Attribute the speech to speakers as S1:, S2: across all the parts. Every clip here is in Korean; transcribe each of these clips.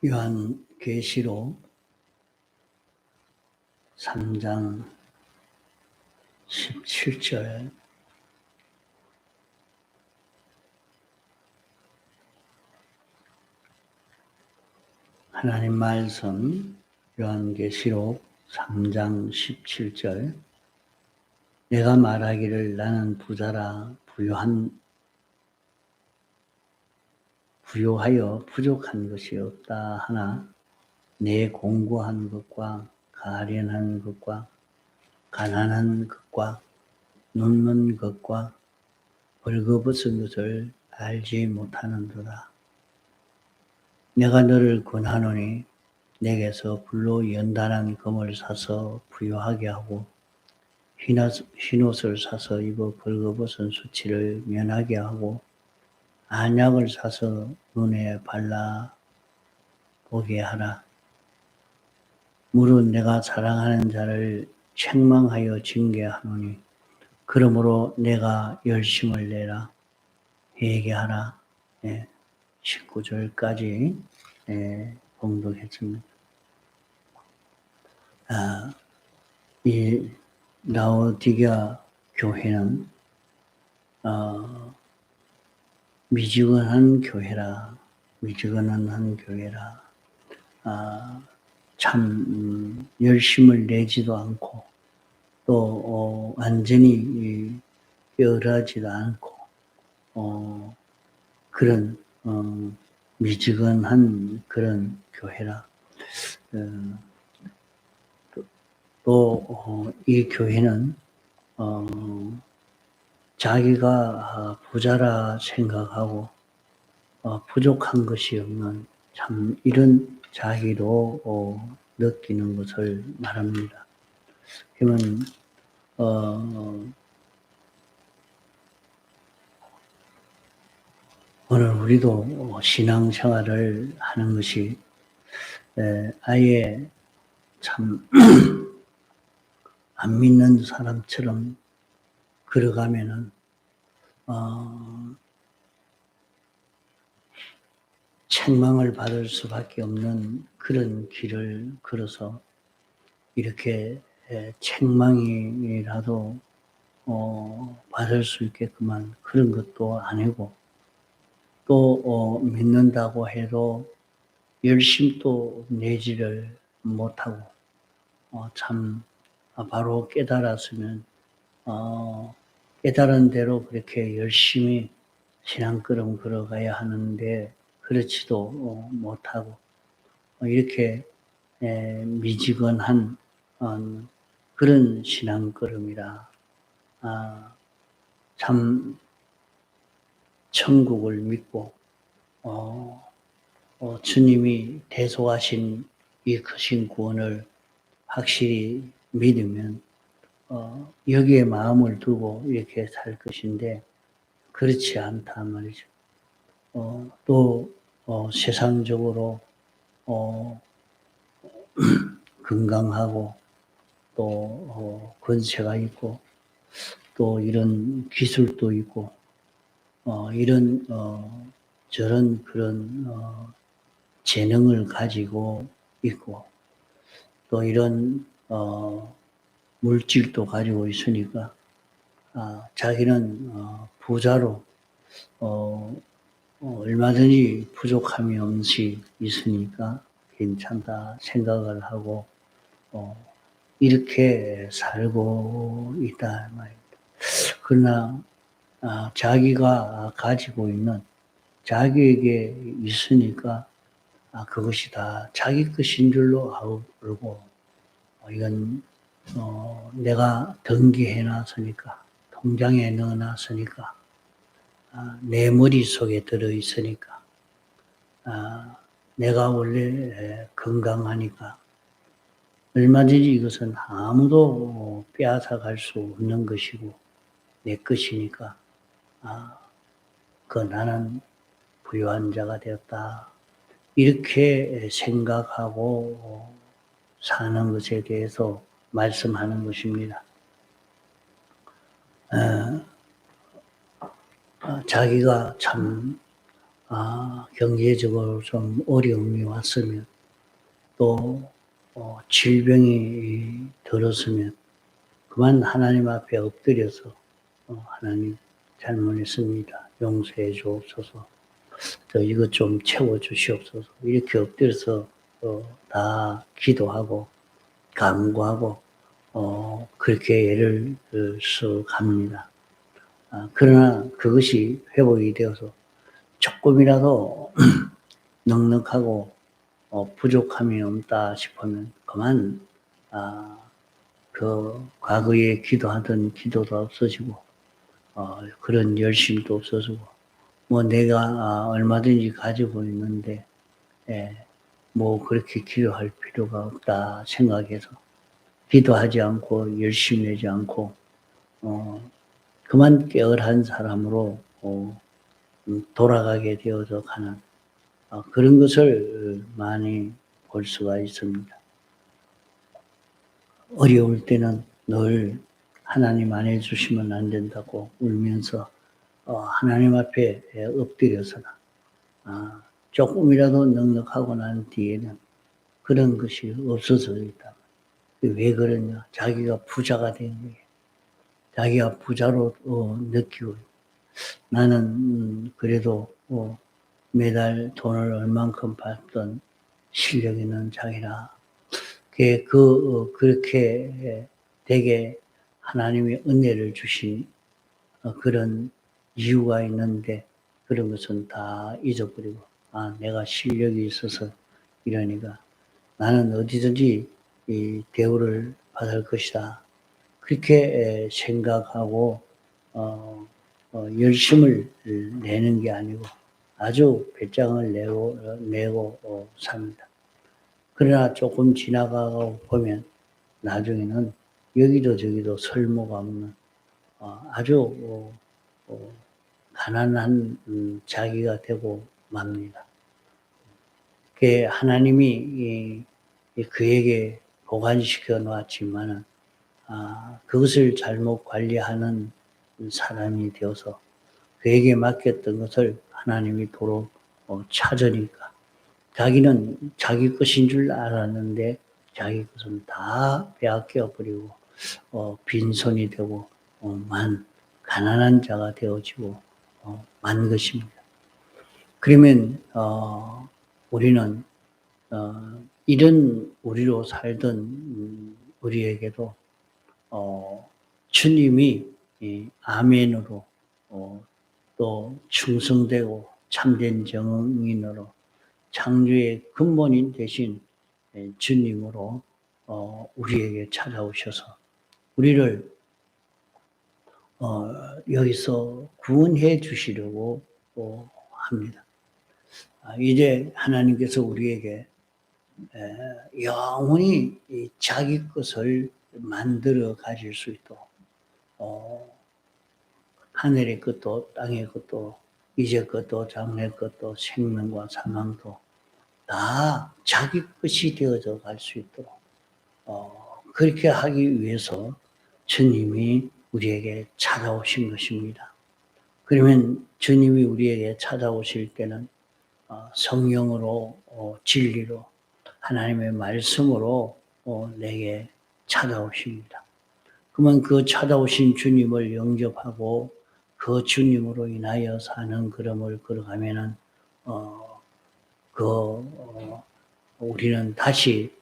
S1: 요한계시록 3장 17절 하나님 말씀 요한계시록 3장 17절 내가 말하기를 나는 부자라 부요하여 부족한 것이 없다 하나 내 공고한 것과 가련한 것과 가난한 것과 눕는 것과 벌거벗은 것을 알지 못하는도다. 내가 너를 권하노니 내게서 불로 연단한 금을 사서 부요하게 하고 흰옷을 사서 입어 벌거벗은 수치를 면하게 하고 안약을 사서 눈에 발라 보게 하라. 무릇 내가 사랑하는 자를 책망하여 징계하노니 그러므로 내가 열심을 내라. 회개하라. 19절까지 봉독했습니다. 이 라오디게아 교회는 미지근한 교회라. 참 열심을 내지도 않고 또 완전히 게으르지도 않고 그런 미지근한 그런 교회라. 또 이 교회는 자기가 부자라 생각하고 부족한 것이 없는 참 이런 자기로 느끼는 것을 말합니다. 그러면 오늘 우리도 신앙생활을 하는 것이 아예 참 안 믿는 사람처럼 걸어가면은 책망을 받을 수밖에 없는 그런 길을 걸어서 이렇게 책망이라도 받을 수 있게끔한 그런 것도 아니고 또 믿는다고 해도 열심도 내지를 못하고 참 바로 깨달았으면 깨달은 대로 그렇게 열심히 신앙걸음 걸어가야 하는데 그렇지도 못하고 이렇게 미지근한 그런 신앙걸음이라 참 천국을 믿고 주님이 대속하신 이 크신 구원을 확실히 믿으면 여기에 마음을 두고 이렇게 살 것인데 그렇지 않다 말이죠. 또 세상적으로 건강하고 또 권세가 있고 또 이런 기술도 있고 이런 저런 그런 재능을 가지고 있고 또 이런 물질도 가지고 있으니까 자기는 부자로 얼마든지 부족함이 없이 있으니까 괜찮다 생각을 하고 이렇게 살고 있다 말입니다. 그러나 자기가 가지고 있는 자기에게 있으니까 그것이 다 자기 것인 줄로 알고 이건 내가 등기해 놨으니까 통장에 넣어 놨으니까 내 머릿속에 들어 있으니까 내가 원래 건강하니까 얼마든지 이것은 아무도 빼앗아갈 수 없는 것이고 내 것이니까 나는 부유한 자가 되었다. 이렇게 생각하고 사는 것에 대해서 말씀하는 것입니다. 자기가 참 경제적으로 좀 어려움이 왔으면 또 질병이 들었으면 그만 하나님 앞에 엎드려서 하나님 잘못했습니다. 용서해 주옵소서. 저 이것 좀 채워 주시옵소서. 이렇게 엎드려서 다 기도하고 간구하고 그렇게 애를 써 갑니다. 그러나 그것이 회복이 되어서 조금이라도 넉넉하고 부족함이 없다 싶으면 그만 그 과거에 기도하던 기도도 없어지고 그런 열심도 없어지고 뭐 내가 얼마든지 가지고 있는데 뭐 그렇게 기도할 필요가 없다 생각해서 기도하지 않고 열심히 하지 않고 그만 깨어난 사람으로 돌아가게 되어서 가는 그런 것을 많이 볼 수가 있습니다. 어려울 때는 늘 하나님 안 해주시면 안 된다고 울면서 하나님 앞에 엎드려서나 조금이라도 넉넉하고 난 뒤에는 그런 것이 없어져 있다. 왜 그러냐? 자기가 부자가 된 거예요. 자기가 부자로 느끼고 나는 그래도 매달 돈을 얼만큼 받던 실력 있는 자기라 그렇게 되게 하나님의 은혜를 주신 그런 이유가 있는데 그런 것은 다 잊어버리고 내가 실력이 있어서 이러니까 나는 어디든지 이 대우를 받을 것이다. 그렇게 생각하고 열심을 내는 게 아니고 아주 배짱을 내고 삽니다. 그러나 조금 지나가고 보면 나중에는 여기도 저기도 설모가 없는 아주 가난한 자기가 되고 맙니다. 하나님이 그에게 보관시켜 놨지만은 그것을 잘못 관리하는 사람이 되어서 그에게 맡겼던 것을 하나님이 도로 찾으니까 자기는 자기 것인 줄 알았는데 자기 것은 다 빼앗겨 버리고 빈손이 되고 가난한 자가 되어지고 만 것입니다. 그러면 우리는 이런 우리로 살던 우리에게도 주님이 아멘으로 또 충성되고 참된 정인으로 창조의 근본인 대신 주님으로 우리에게 찾아오셔서 우리를 여기서 구원해 주시려고 합니다. 이제 하나님께서 우리에게 영원히 자기 것을 만들어 가질 수 있도록 하늘의 것도 땅의 것도 이제 것도 장래 것도 생명과 사망도 다 자기 것이 되어져 갈 수 있도록 그렇게 하기 위해서 주님이 우리에게 찾아오신 것입니다. 그러면 주님이 우리에게 찾아오실 때는 성령으로 진리로 하나님의 말씀으로 내게 찾아오십니다. 그러면 그 찾아오신 주님을 영접하고 그 주님으로 인하여 사는 걸음을 걸어가면은 우리는 다시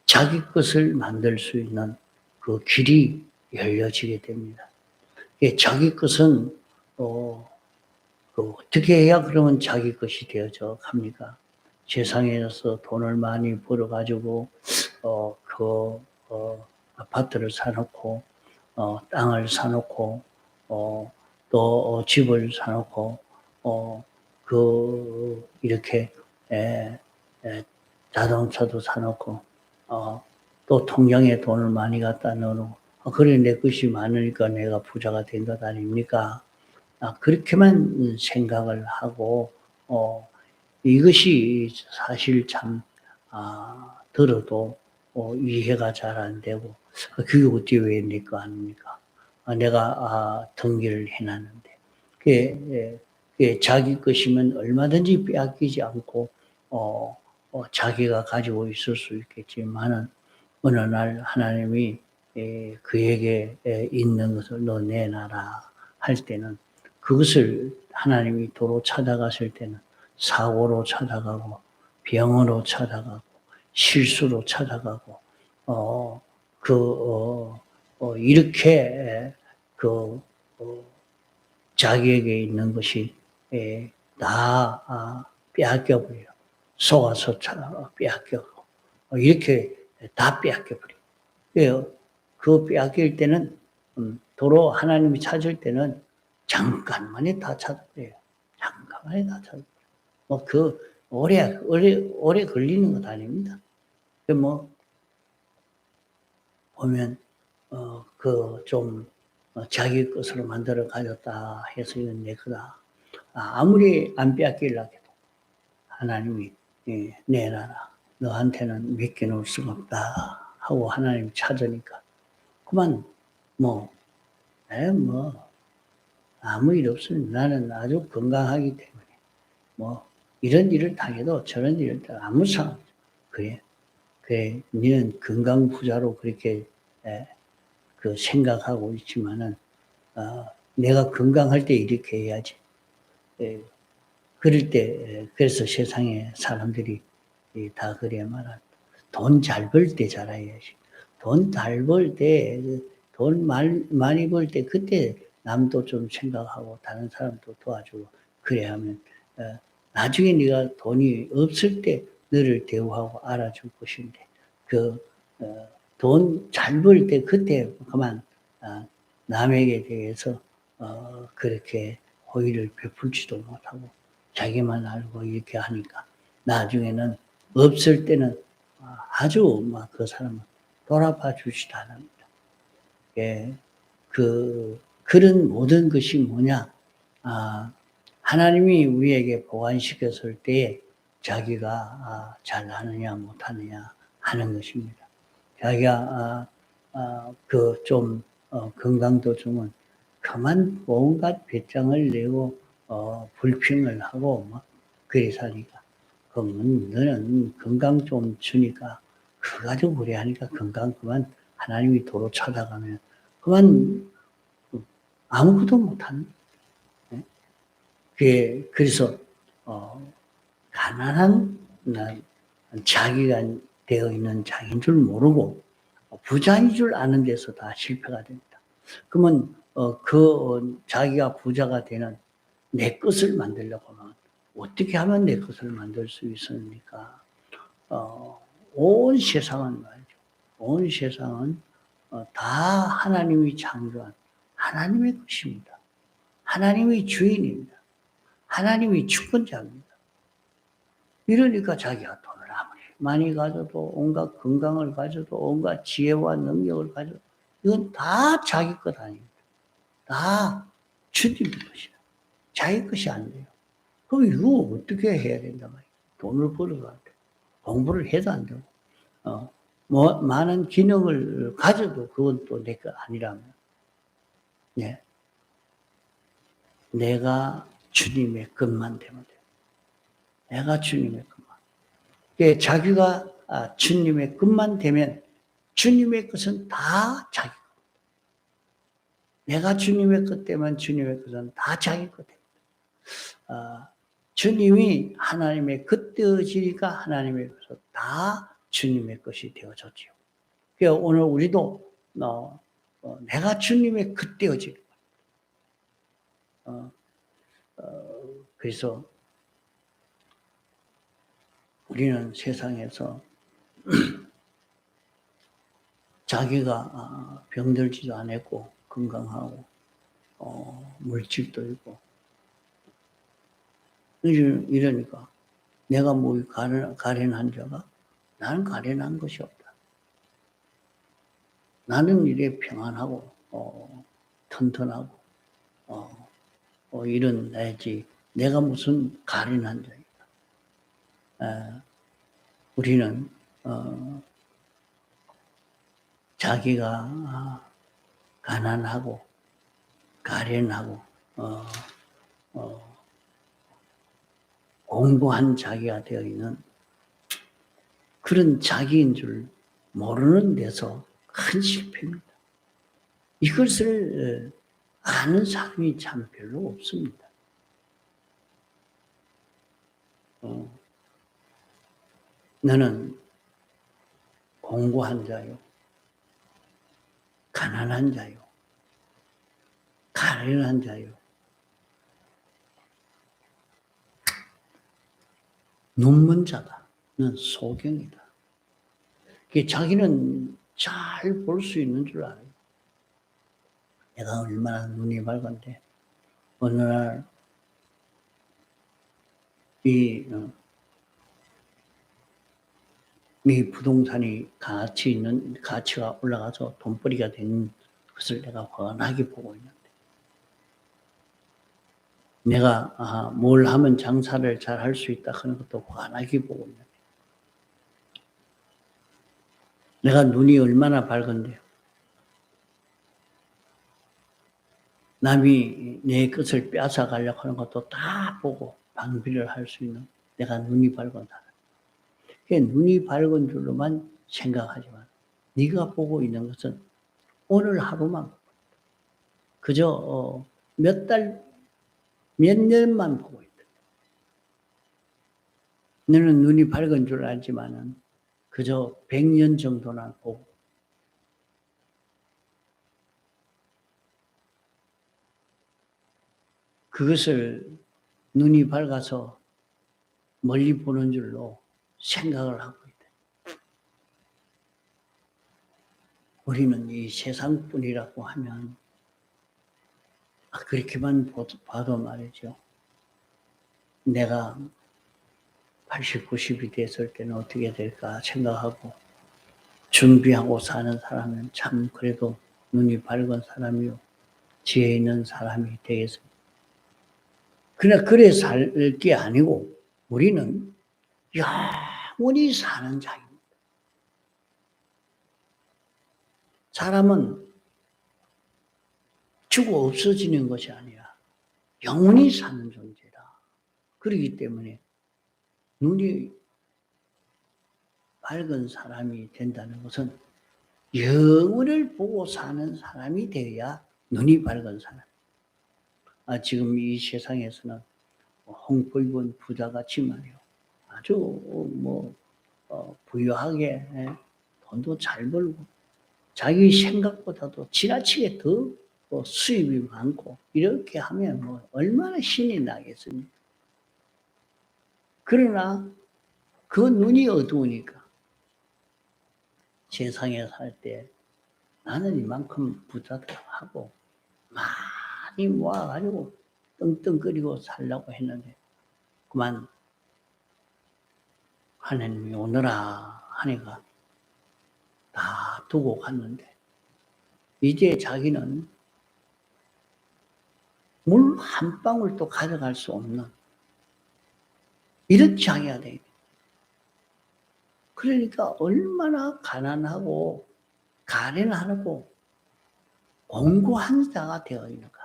S1: 자기 것을 만들 수 있는 그 길이 열려지게 됩니다. 자기 것은 어떻게 해야 그러면 자기 것이 되어져 갑니까? 세상에서 돈을 많이 벌어가지고 아파트를 사놓고 땅을 사놓고 또 집을 사놓고 이렇게 자동차도 사놓고 또 통장에 돈을 많이 갖다 넣어놓고 그래 내 것이 많으니까 내가 부자가 된 것 아닙니까? 그렇게만 생각을 하고 이것이 사실 참 들어도 이해가 잘 안 되고 그게 어떻게 왜 내 거 아닙니까? 내가 등기를 해놨는데 예, 자기 것이면 얼마든지 빼앗기지 않고 자기가 가지고 있을 수 있겠지만은 어느 날 하나님이 그에게 있는 것을 너 내놔라 할 때는 그것을 하나님이 도로 찾아갔을 때는 사고로 찾아가고 병으로 찾아가고 실수로 찾아가고 이렇게 자기에게 있는 것이 다 빼앗겨 버려요. 속아서 빼앗겨고 이렇게 다 빼앗겨 버려요. 그 빼앗길 때는 도로 하나님이 찾을 때는 잠깐만에 다 찾아버려요. 잠깐만에 다 찾아버려요. 오래 걸리는 것 아닙니다. 뭐 보면 좀 자기 것으로 만들어 가졌다 해서 이건 내 거다. 아무리 안 빼앗기려 해도 하나님이 내놔라. 너한테는 맡겨놓을 수가 없다 하고 하나님 찾으니까 그만 뭐 아무 일 없으면 나는 아주 건강하기 때문에 뭐 이런 일을 당해도 저런 일을 당해도 아무 상관 그래 너는 건강 부자로 그렇게 생각하고 있지만은 내가 건강할 때 이렇게 해야지. 그럴 때 그래서 세상에 사람들이 다 그래 말한 돈 잘 벌 때 잘해야지. 돈 잘 벌 때 돈 많이 벌 때 그때 남도 좀 생각하고 다른 사람도 도와주고 그래야 하면 나중에 네가 돈이 없을 때 너를 대우하고 알아줄 것인데 돈 잘 벌 때 그때 그만 남에게 대해서 그렇게 호의를 베풀지도 못하고 자기만 알고 이렇게 하니까 나중에는 없을 때는 아주 막 그 사람은 돌아봐 주지도 않습니다. 예, 그런 모든 것이 뭐냐? 하나님이 우리에게 보완시켰을 때에 자기가 잘하느냐 못하느냐 하는 것입니다. 자기가 건강도 주면 그만 온갖 배짱을 내고 불평을 하고 막 그래 사니까 그러면 너는 건강 좀 주니까 그거 가지고 그래 하니까 건강 그만 하나님이 도로 찾아가면 그만 아무것도 못하는 그래서 가난한 자기가 되어 있는 자기인 줄 모르고 부자인 줄 아는 데서 다 실패가 됩니다. 그러면 자기가 부자가 되는 내 것을 만들려고 하면 어떻게 하면 내 것을 만들 수 있습니까? 온 세상은 말이죠. 온 세상은 다 하나님이 창조한 하나님의 것입니다. 하나님이 주인입니다. 하나님이 주권자입니다. 이러니까 자기가 돈을 아무리 많이 가져도 온갖 건강을 가져도 온갖 지혜와 능력을 가져도 이건 다 자기 것 아닙니다. 다 주님의 것이야. 자기 것이 안 돼요. 그럼 이거 어떻게 해야 된다 말이야. 돈을 벌어도 안 되고 공부를 해도 안 되고 많은 기능을 가져도 그건 또 내 거 아니라면 네. 내가 주님의 것만 되면 돼요. 내가 주님의 것만. 자기가 주님의 것만 되면 주님의 것은 다 자기 것. 내가 주님의 것 되면 주님의 것은 다 자기 것 됩니다. 주님이 하나님의 것 되어지니까 하나님의 것은 다 주님의 것이 되어졌지요. 그래서 오늘 우리도 내가 주님의 것 되어지는 그래서 우리는 세상에서 자기가 병들지도 않았고 건강하고 물질도 있고 이러니까 내가 뭐 가련한 자가 나는 가련한 것이 없다. 나는 이래 평안하고 튼튼하고 이런 나지 내가 무슨 가련한 자이다. 우리는 자기가 가난하고 가련하고 공고한 자기가 되어 있는 그런 자기인 줄 모르는 데서 큰 실패입니다. 이것을 아는 사람이 참 별로 없습니다. 너는 공고한 자요, 가난한 자요, 가련한 자요, 눈먼 자다는 소경이다. 자기는 잘 볼 수 있는 줄 알아요. 내가 얼마나 눈이 밝은데 어느 날 이 부동산이 가치가 올라가서 돈벌이가 된 것을 내가 훤하게 보고 있는데, 내가 뭘 하면 장사를 잘 할 수 있다 하는 것도 훤하게 보고 있는데, 내가 눈이 얼마나 밝은데요. 남이 내 것을 빼앗아 가려고 하는 것도 다 보고 방비를 할 수 있는 내가 눈이 밝은 사람. 눈이 밝은 줄로만 생각하지만 네가 보고 있는 것은 오늘 하루만, 그저 몇 달, 몇 년만 보고 있다. 너는 눈이 밝은 줄 알지만은 그저 100년 정도나 보고, 그것을 눈이 밝아서 멀리 보는 줄로 생각을 하고 있다. 우리는 이 세상뿐이라고 하면 그렇게만 봐도 말이죠. 내가 80, 90이 됐을 때는 어떻게 될까 생각하고 준비하고 사는 사람은 참 그래도 눈이 밝은 사람이요, 지혜 있는 사람이 되겠습니다. 그러나 그래 살 게 아니고 우리는 영원히 사는 자입니다. 사람은 죽어 없어지는 것이 아니라 영원히 사는 존재다. 그렇기 때문에 눈이 밝은 사람이 된다는 것은 영원을 보고 사는 사람이 되어야 눈이 밝은 사람. 지금 이 세상에서는 홍보 입은 부자같이 말이요, 아주 부유하게 돈도 잘 벌고 자기 생각보다도 지나치게 더 수입이 많고 이렇게 하면 얼마나 신이 나겠습니까? 그러나 그 눈이 어두우니까 세상에 살 때 나는 이만큼 부자다 하고 많이 모아가지고 떵떵거리고 살려고 했는데 그만 하나님이 오너라 하니까 다 두고 갔는데 이제 자기는 물 한 방울도 가져갈 수 없는 이런 장애가 돼. 그러니까 얼마나 가난하고 가련하고 공고한 자가 되어 있는가.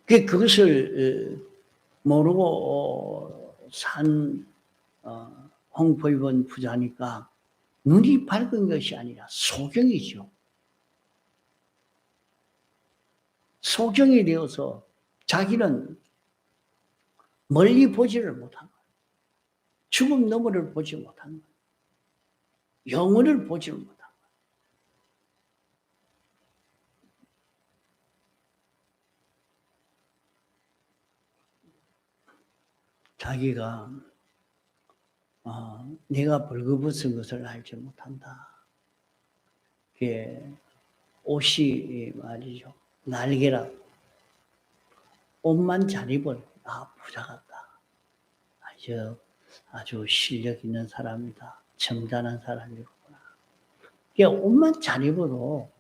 S1: 그것을 모르고 산 홍보 입은 부자니까 눈이 밝은 것이 아니라 소경이죠. 소경이 되어서 자기는 멀리 보지를 못한 거예요. 죽음 너머를 보지 못한 거예요. 영혼을 보지를 못한 거예요. 자기가 내가 벌거벗은 것을 알지 못한다. 옷이 말이죠, 날개라. 옷만 잘 입은 부자 같다. 아주 실력 있는 사람이다. 점잖은 사람이구나. 옷만 잘 입어도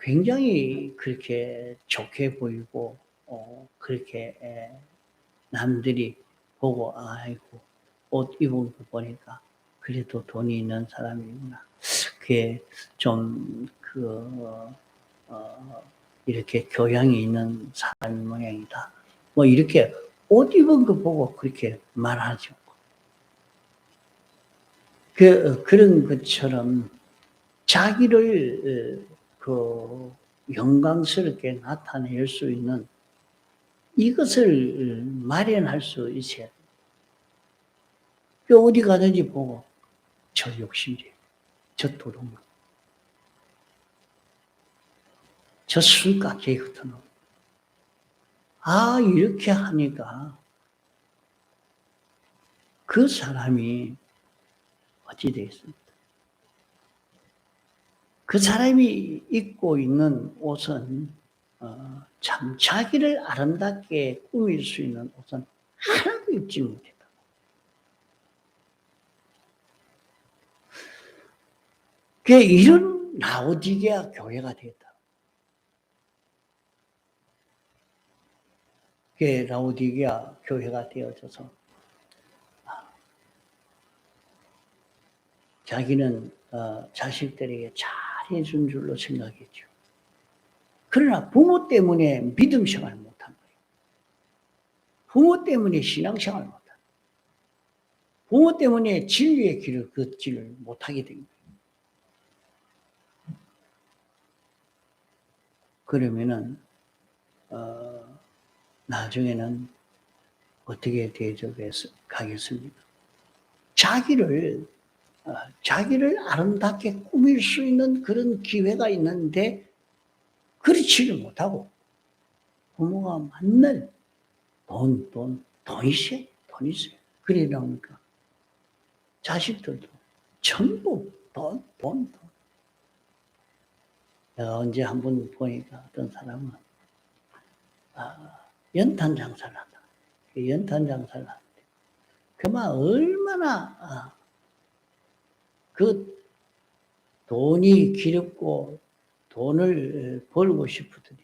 S1: 굉장히 그렇게 좋게 보이고 그렇게 남들이 보고 아이고 옷 입은 거 보니까 그래도 돈이 있는 사람이구나. 그게 좀 이렇게 교양이 있는 사람 모양이다. 뭐 이렇게 옷 입은 거 보고 그렇게 말하죠. 그런 것처럼 자기를 영광스럽게 나타낼 수 있는 이것을 마련할 수 있어야 돼요. 어디 가든지 보고 저 욕심쟁이, 저 도둑놈, 저 술값쟁이 같은 놈. 이렇게 하니까 그 사람이 어찌 되겠습니까? 그 사람이 입고 있는 옷은 참 자기를 아름답게 꾸밀 수 있는 옷은 하나도 입지 못했다. 이런 라오디게아 교회가 됐다. 라오디게아 교회가 되어져서 자기는 자식들에게 잘해준 줄로 생각했죠. 그러나 부모 때문에 믿음 생활 못한 거예요. 부모 때문에 신앙 생활 못한 거예요. 부모 때문에 진리의 길을 걷지를 못하게 된 거예요. 그러면은 나중에는 어떻게 가겠습니까? 자기를 아름답게 꾸밀 수 있는 그런 기회가 있는데 그렇지를 못하고 부모가 맨날 돈 있어요. 그래 나오니까 자식들도 전부 돈. 내가 언제 한 번 보니까 어떤 사람은 연탄 장사를 한다. 연탄 장사를 하는데 그만 얼마나 그 돈이 기렵고 돈을 벌고 싶으더니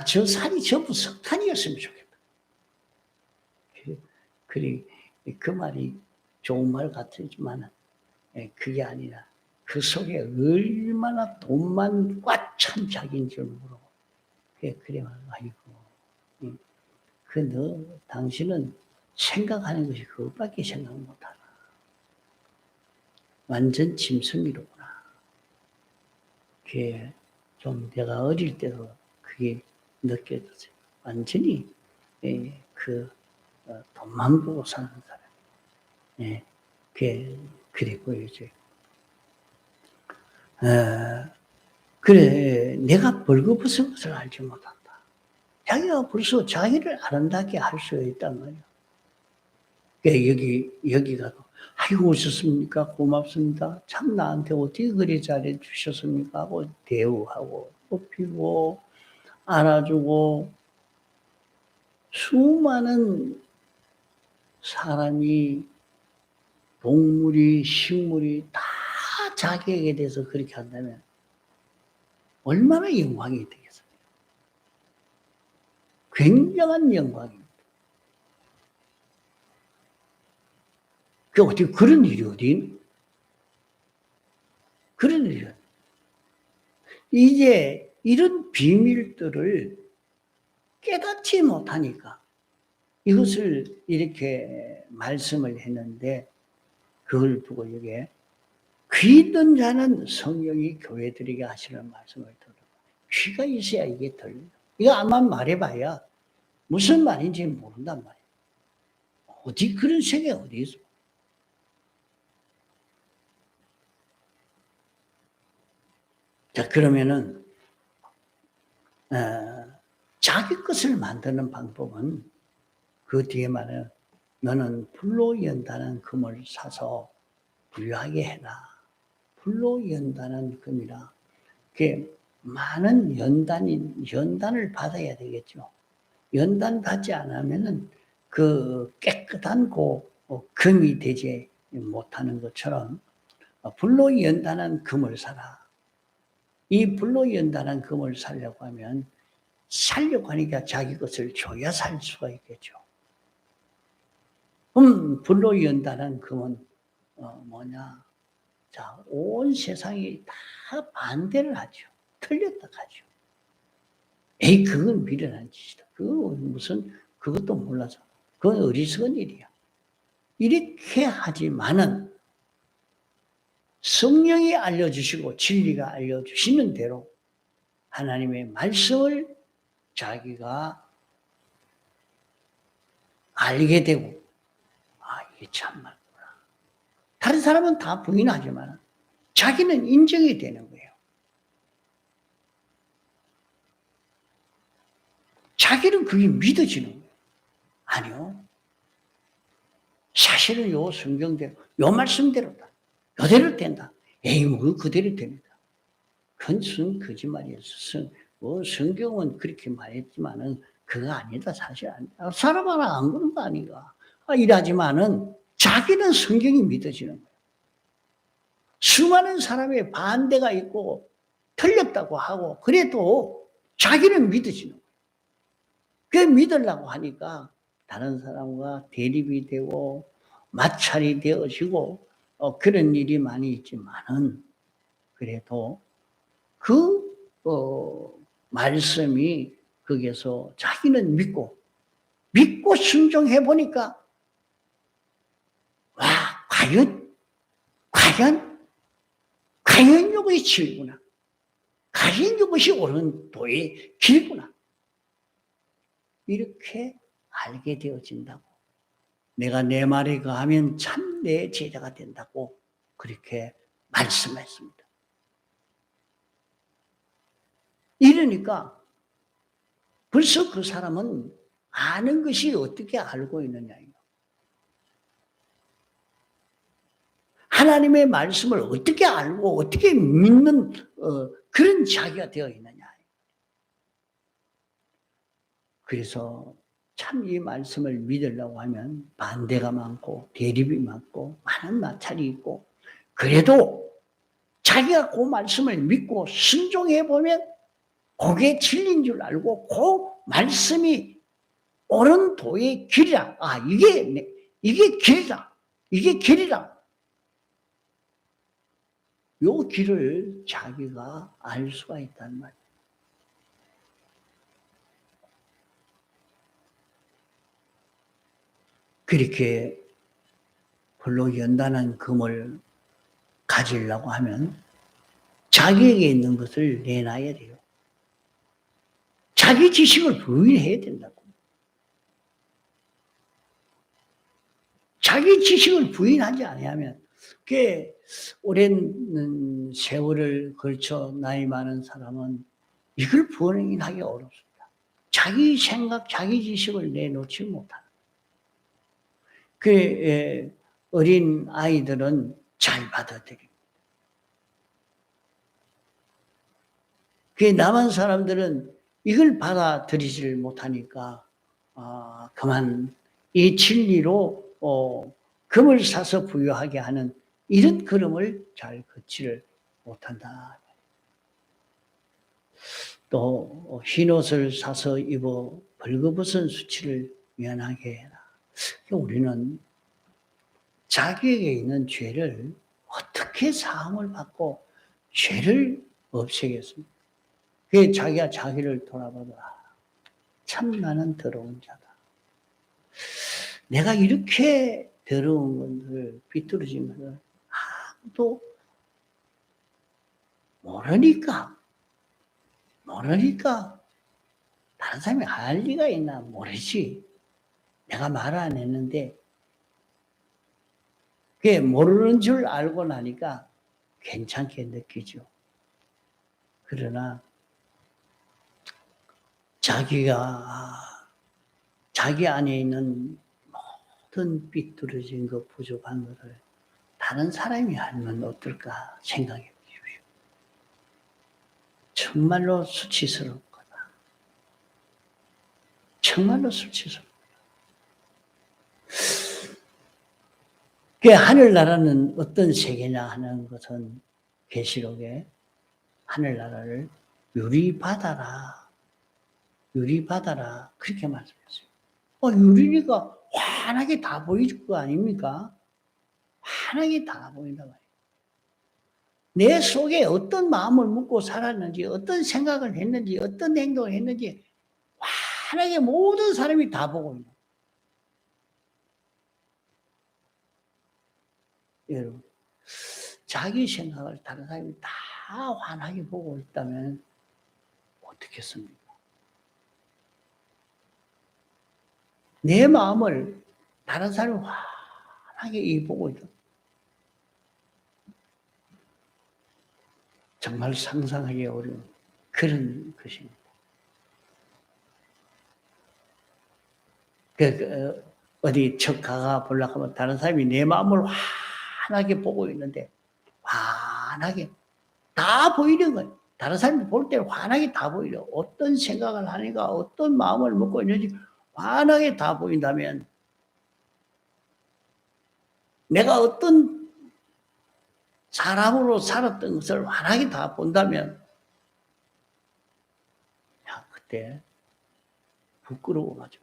S1: 저 살이 전부 석탄이었으면 좋겠다. 그 말이 좋은 말 같지만 그게 아니라 그 속에 얼마나 돈만 꽉 찬 자기인 줄 모르고 그래 아이고 당신은 생각하는 것이 그것밖에 생각 못하나. 완전 짐승이로구나. 그게 좀 내가 어릴 때도 그게 느껴졌어요. 완전히 돈만 보고 사는 사람. 그래 보여져요. 그래 내가 벌거벗은 것을 알지 못한다. 자기가 벌써 자기를 아름답게 할 수 있단 말이야. 여기 가도 아이고 오셨습니까? 고맙습니다. 참 나한테 어떻게 그리 잘해 주셨습니까? 하고 대우하고 뽑히고 알아주고 수많은 사람이 동물이 식물이 다 자기에게 대해서 그렇게 한다면 얼마나 영광이 되겠어요. 굉장한 영광입니다. 어떻게 그런 일이 어디 그런 일이 이제 이런 비밀들을 깨닫지 못하니까 이것을 이렇게 말씀을 했는데 그걸 두고 여기에 귀 있는 자는 성령이 교회들에게 하시는 말씀을 들어. 귀가 있어야 이게 들려. 이거 아마 말해봐야 무슨 말인지 모른단 말이에요. 어디 그런 세계 어디 있어? 자 그러면은 자기 것을 만드는 방법은 그 뒤에 말은 너는 불로 연다는 금을 사서 부유하게 해라. 불로 연다는 금이라. 많은 연단을 받아야 되겠죠. 연단 받지 않으면은 그 깨끗한 금이 되지 못하는 것처럼 불로 연다는 금을 사라. 이 불로 연다는 금을 살려고 하니까 자기 것을 줘야 살 수가 있겠죠. 그럼 불로 연다는 금은 뭐냐? 자, 온 세상이 다 반대를 하죠. 틀렸다 하죠. 에이, 그건 미련한 짓이다. 그건 무슨, 그것도 몰라서. 그건 어리석은 일이야. 이렇게 하지만은 성령이 알려주시고 진리가 알려주시는 대로 하나님의 말씀을 자기가 알게 되고, 아, 이게 참 맞구나. 다른 사람은 다 부인하지만 자기는 인정이 되는 거예요. 자기는 그게 믿어지는 거예요. 아니요. 사실은 요 성경대로, 요 말씀대로다. 요대로 된다. 에이, 뭐, 그대로 됩니다. 그건 거짓말이었어. 성경은 그렇게 말했지만은, 그거 아니다. 사실 아니다. 사람 하나 안 그런 거 아닌가. 이러지만은, 자기는 성경이 믿어지는 거예요. 수많은 사람의 반대가 있고, 틀렸다고 하고, 그래도 자기는 믿어지는 거예요. 그 믿으려고 하니까, 다른 사람과 대립이 되고, 마찰이 되어지고, 그런 일이 많이 있지만은, 그래도 그, 말씀이 거기에서 자기는 믿고 순종해 보니까, 와, 과연 이것이 진리구나. 과연 이것이 옳은 도의 길구나. 이렇게 알게 되어진다고. 내가 내 말에 거하면 참 내 제자가 된다고 그렇게 말씀했습니다. 이러니까 벌써 그 사람은 아는 것이 어떻게 알고 있느냐. 하나님의 말씀을 어떻게 알고 어떻게 믿는 그런 자기가 되어 있느냐. 그래서 참 이 말씀을 믿으려고 하면 반대가 많고 대립이 많고 많은 마찰이 있고, 그래도 자기가 그 말씀을 믿고 순종해 보면 그게 진리인 줄 알고 그 말씀이 옳은 도의 길이라. 아, 이게 길이다. 이게 길이다. 요 길을 자기가 알 수가 있단 말이에요. 그렇게 별로 연단한 금을 가지려고 하면 자기에게 있는 것을 내놔야 돼요. 자기 지식을 부인해야 된다고. 자기 지식을 부인하지 않으면, 꽤 오랜 세월을 걸쳐 나이 많은 사람은 이걸 부인하기 어렵습니다. 자기 생각, 자기 지식을 내놓지 못하는. 그 어린 아이들은 잘 받아들입니다. 그 남한 사람들은 이걸 받아들이지를 못하니까 그만 이 진리로 금을 사서 부여하게 하는 이런 걸음을 잘 걷지를 못한다. 또 흰옷을 사서 입어 벌거벗은 수치를 면하게 해라. 우리는 자기에게 있는 죄를 어떻게 사함을 받고 죄를 없애겠습니까? 그게 자기가 자기를 돌아보더라. 참 나는 더러운 자다. 내가 이렇게 더러운 것을 비뚤어진 것을 아무도 모르니까 다른 사람이 알 리가 있나 모르지. 내가 말 안 했는데 그게 모르는 줄 알고 나니까 괜찮게 느끼죠. 그러나 자기 안에 있는 모든 삐뚤어진 것, 부족한 것을 다른 사람이 알면 어떨까 생각해 보십시오. 정말로 수치스러운 거다. 정말로 수치스러운 거다. 하늘나라는 어떤 세계냐 하는 것은 계시록에 하늘나라를 유리바다라 그렇게 말씀했어요. 유리니까 환하게 다 보일 거 아닙니까? 환하게 다 보인단 말이에요. 내 속에 어떤 마음을 묻고 살았는지, 어떤 생각을 했는지, 어떤 행동을 했는지 환하게 모든 사람이 다 보고 있는. 여러분, 자기 생각을 다른 사람이 다 환하게 보고 있다면 어떻겠습니까? 내 마음을 다른 사람이 환하게 보고 있다. 정말 상상하기 어려운 그런 것입니다. 어디 척 가가 보려고 하면 다른 사람이 내 마음을 환하게 보고 있는데 환하게 다 보이는 거예요. 다른 사람이 볼 때는 환하게 다 보이려. 어떤 생각을 하니까 어떤 마음을 먹고 있는지 환하게 다 보인다면 내가 어떤 사람으로 살았던 것을 환하게 다 본다면 야, 그때 부끄러워가지고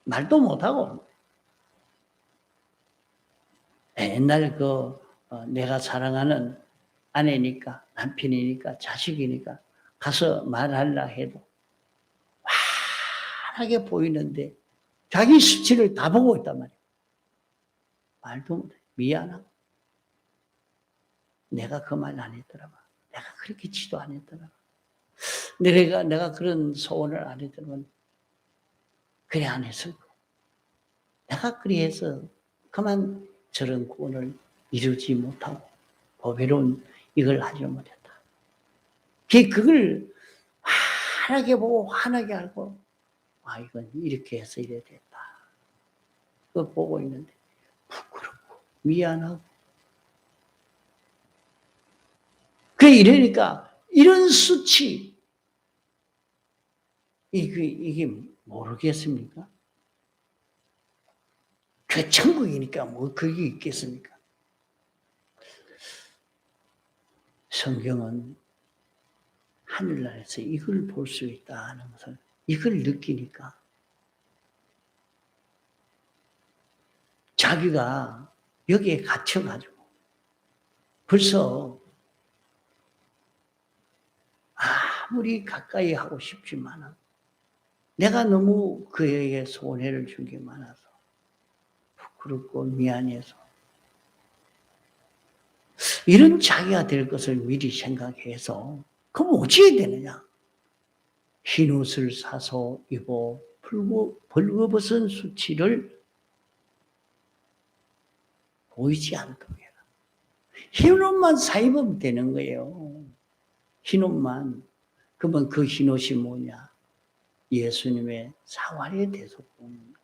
S1: 말도 못하고 옛날 내가 사랑하는 아내니까 남편이니까 자식이니까 가서 말하려 해도 환하게 보이는데 자기 수치를 다 보고 있단 말이에요. 말도 못해. 미안하고. 내가 그 말 안 했더라면 내가 그렇게 지도 안 했더라면 내가 그런 소원을 안 했더라면 그래 안 했을 거야. 내가 그리해서 그만 저런 구원을 이루지 못하고 보배로운 이걸 하지 못했다. 그걸 환하게 보고 환하게 알고 이건 이렇게 해서 이래 됐다. 그거 보고 있는데 부끄럽고 미안하고 이러니까 이런 수치 이게 모르겠습니까? 그 천국이니까 뭐 그게 있겠습니까? 성경은 하늘나라에서 이걸 볼 수 있다는 것을 이걸 느끼니까 자기가 여기에 갇혀가지고 벌써 아무리 가까이 하고 싶지만 내가 너무 그에게 손해를 준 게 많아서 부끄럽고 미안해서 이런 자기가 될 것을 미리 생각해서 그럼 어찌해야 되느냐? 흰옷을 사서 입어 벌거벗은 수치를 보이지 않도록 해라. 흰옷만 사입으면 되는 거예요. 흰옷만. 그러면 그 흰옷이 뭐냐? 예수님의 사활의 대속봉.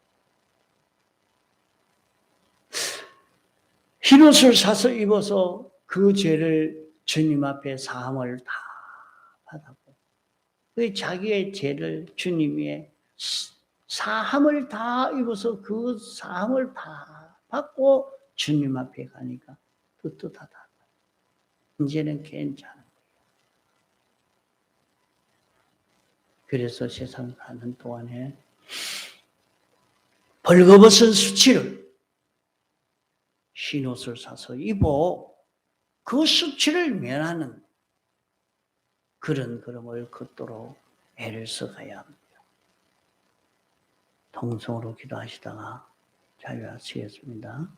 S1: 흰옷을 사서 입어서 그 죄를 주님 앞에 사함을 다 받았고 그 자기의 죄를 주님의 사함을 다 입어서 그 사함을 다 받고 주님 앞에 가니까 떳떳하다. 이제는 괜찮은 거예요. 그래서 세상 사는 동안에 벌거벗은 수치를 흰옷을 사서 입어 그 수치를 면하는 그런 걸음을 걷도록 애를 써가야 합니다. 통성으로 기도하시다가 자유하시겠습니다.